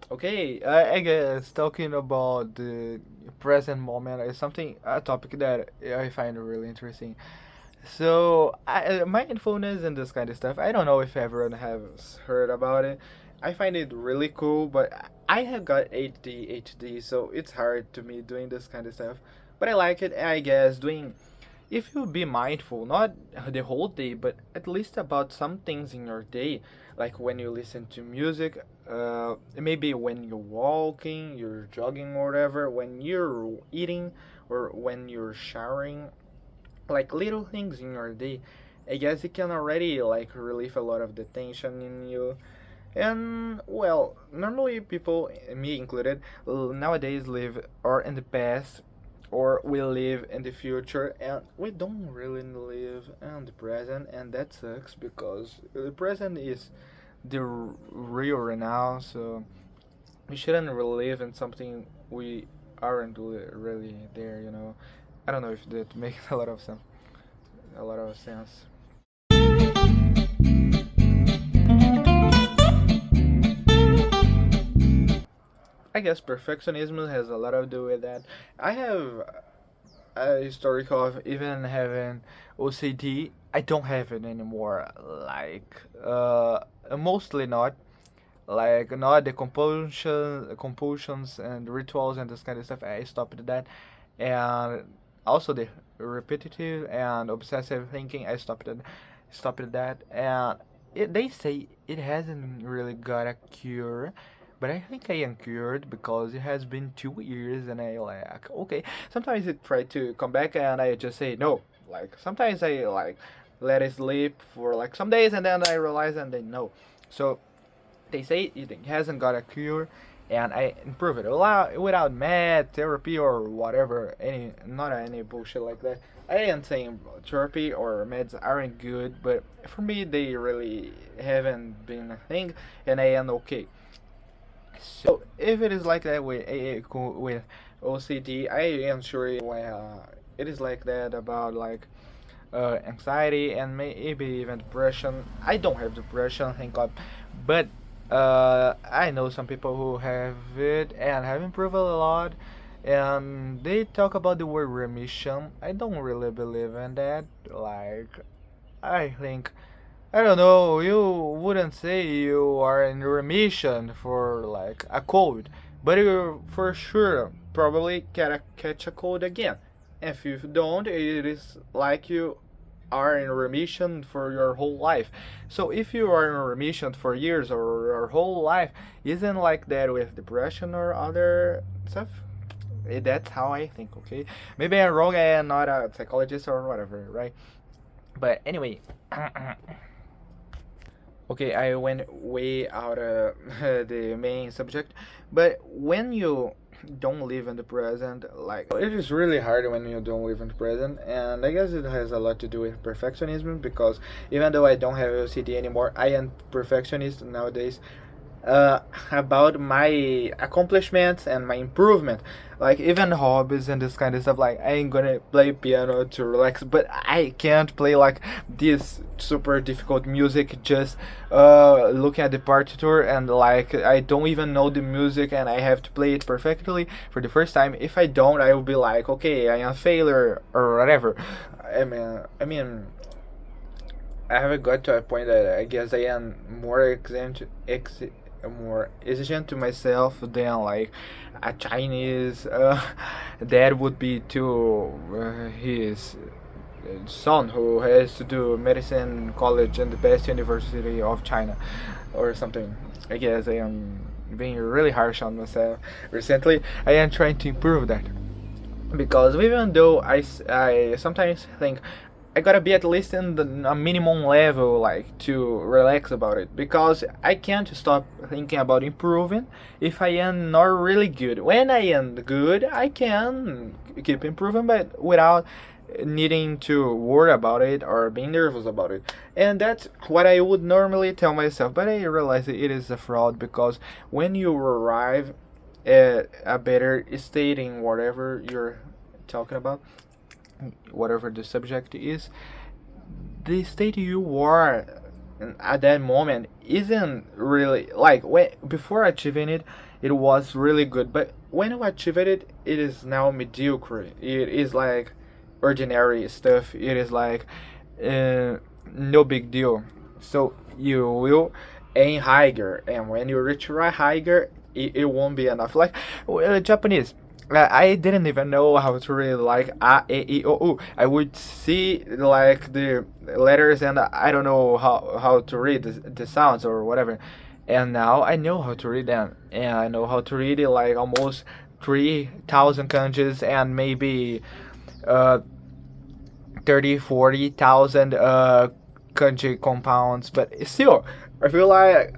Okay, I guess talking about the present moment is a topic that I find really interesting. So, mindfulness and this kind of stuff, I don't know if everyone has heard about it. I find it really cool, but I have got ADHD, so it's hard to me doing this kind of stuff. But I like it, I guess, doing if you be mindful, not the whole day, but at least about some things in your day, like when you listen to music, maybe when you're walking, you're jogging or whatever, when you're eating, or when you're showering, like little things in your day. I guess it can already like relieve a lot of the tension in you. And well, normally people, me included, nowadays live or in the past or we live in the future and we don't really live in the present, and that sucks because the present is the real right now. So we shouldn't really live in something we aren't really there. I don't know if that makes a lot of sense. I guess perfectionism has a lot to do with that. I have a historic of even having OCD. I don't have it anymore. Like, mostly not. Like, not the compulsions and rituals and this kind of stuff. I stopped that, and also the repetitive and obsessive thinking. I stopped that, and they say it hasn't really got a cure, but I think I am cured because it has been 2 years and I like okay. Sometimes it try to come back and I just say no. Like sometimes I like let it sleep for like some days and then I realize and then no. So they say it hasn't got a cure, and I improve it without med therapy or whatever. Not any bullshit like that. I ain't saying therapy or meds aren't good, but for me they really haven't been a thing, and I am okay. So if it is like that with OCD, I am sure it is like that about like anxiety and maybe even depression. I don't have depression, thank God, but I know some people who have it and have improved a lot. And they talk about the word remission. I don't really believe in that. Like, I think I don't know, you wouldn't say you are in remission for like a cold, but you for sure probably catch a cold again. If you don't, it is like you are in remission for your whole life. So if you are in remission for years or your whole life, isn't like that with depression or other stuff? That's how I think, okay? Maybe I'm wrong, I am not a psychologist or whatever, right? But anyway, okay, I went way out of the main subject, but when you don't live in the present, like it is really hard when you don't live in the present, and I guess it has a lot to do with perfectionism because even though I don't have OCD anymore, I am perfectionist nowadays about my accomplishments and my improvement. Like even hobbies and this kind of stuff. Like I ain't gonna play piano to relax, but I can't play like this super difficult music just looking at the partiture and like I don't even know the music and I have to play it perfectly for the first time. If I don't, I will be like, okay, I am a failure or whatever. I mean, I haven't got to a point that I guess I am more exigent to myself than like a Chinese dad would be to his son who has to do medicine college in the best university of China or something. I guess I am being really harsh on myself recently. I am trying to improve that because even though I sometimes think I gotta be at least in a minimum level like to relax about it because I can't stop thinking about improving if I am not really good. When I am good, I can keep improving, but without needing to worry about it or being nervous about it. And that's what I would normally tell myself, but I realize that it is a fraud because when you arrive at a better state in whatever you're talking about, whatever the subject is, the state you are at that moment isn't really like when before achieving it, it was really good. But when you achieve it, it is now mediocre. It is like ordinary stuff. It is like uh, no big deal. So you will aim higher, and when you reach right higher, it won't be enough. Like Japanese. I didn't even know how to read like a, e, I, o, u. I would see like the letters and I don't know how to read the sounds or whatever. And now I know how to read them, and I know how to read it like almost 3,000 kanjis and maybe uh 30, 40,000 kanji compounds. But still, I feel like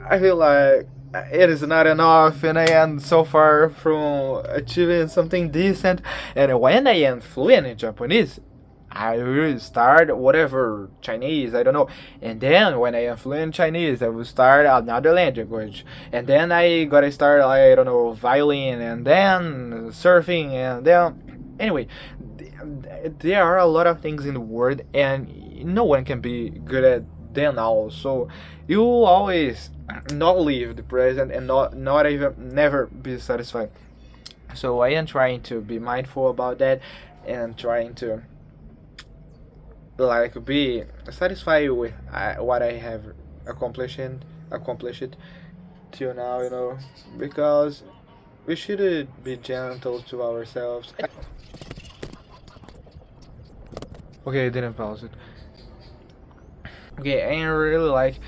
it is not enough, and I am so far from achieving something decent. And when I am fluent in Japanese, I will start whatever Chinese, I don't know. And then when I am fluent in Chinese, I will start another language. And then I gotta start, I don't know, violin, and then surfing, and then. Anyway, there are a lot of things in the world, and no one can be good at them all. So you will always not leave the present and not even never be satisfied. So I am trying to be mindful about that and trying to like be satisfied with what I have accomplished accomplished till now, because we should be gentle to ourselves. Okay, I didn't pause it. Okay, I really like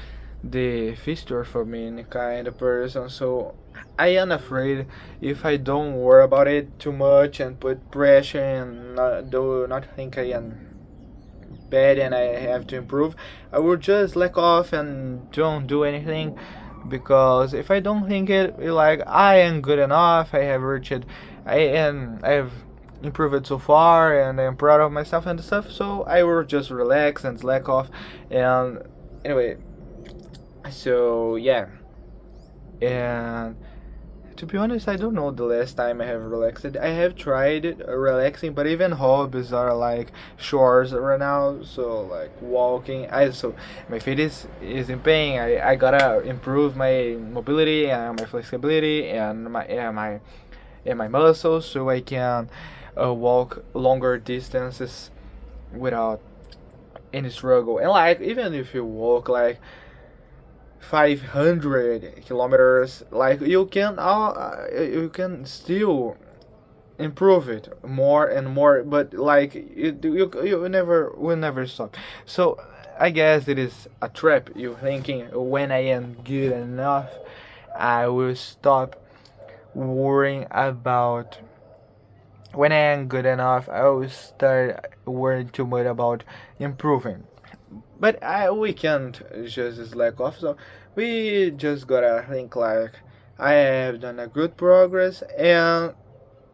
the feature for me in kind of person, so I am afraid if I don't worry about it too much and put pressure and do not think I am bad and I have to improve, I will just lack off and don't do anything. Because if I don't think it like I am good enough, I have reached, I have improved so far, and I am proud of myself and stuff. So I will just relax and slack off, and anyway, so yeah, and to be honest, I don't know the last time I have relaxed. I have tried relaxing, but even hobbies are like chores right now. So like walking, my feet is in pain. I gotta improve my mobility and my flexibility and my muscles so I can walk longer distances without any struggle. And like even if you walk like 500 kilometers, like you can still improve it more and more, but like you never will never stop. So I guess it is a trap. You thinking when I am good enough I will stop worrying about. When I am good enough I will start worrying too much about improving. But we can't just slack off. So we just gotta think like I have done a good progress, and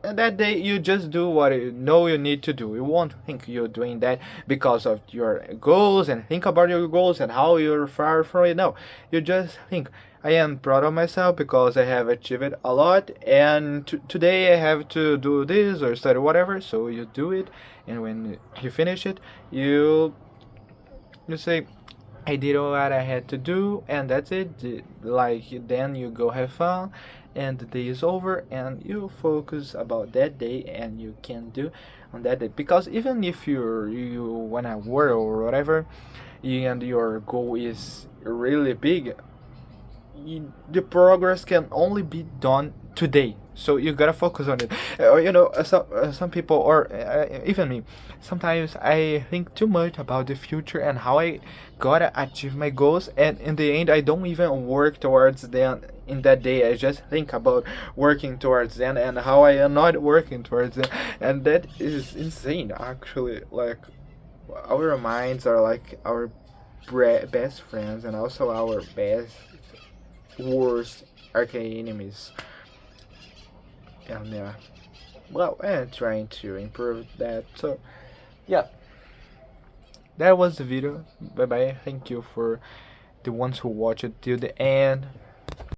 that day you just do what you know you need to do. You won't think you're doing that because of your goals and think about your goals and how you're far from it. No, you just think I am proud of myself because I have achieved a lot, and today I have to do this or study whatever. So you do it, and when you finish it, you say I did what I had to do, and that's it. Like then you go have fun, and the day is over, and you focus about that day, and you can do on that day. Because even if you wanna work or whatever, and your goal is really big, the progress can only be done today. So you gotta focus on it. Some people, or even me, sometimes I think too much about the future and how I gotta achieve my goals, and in the end, I don't even work towards them in that day. I just think about working towards them and how I am not working towards them, and that is insane. Actually, like our minds are like our best friends and also our best worst arcade enemies. And yeah, well, I'm trying to improve that. So yeah, that was the video. Bye bye. Thank you for the ones who watched it till the end.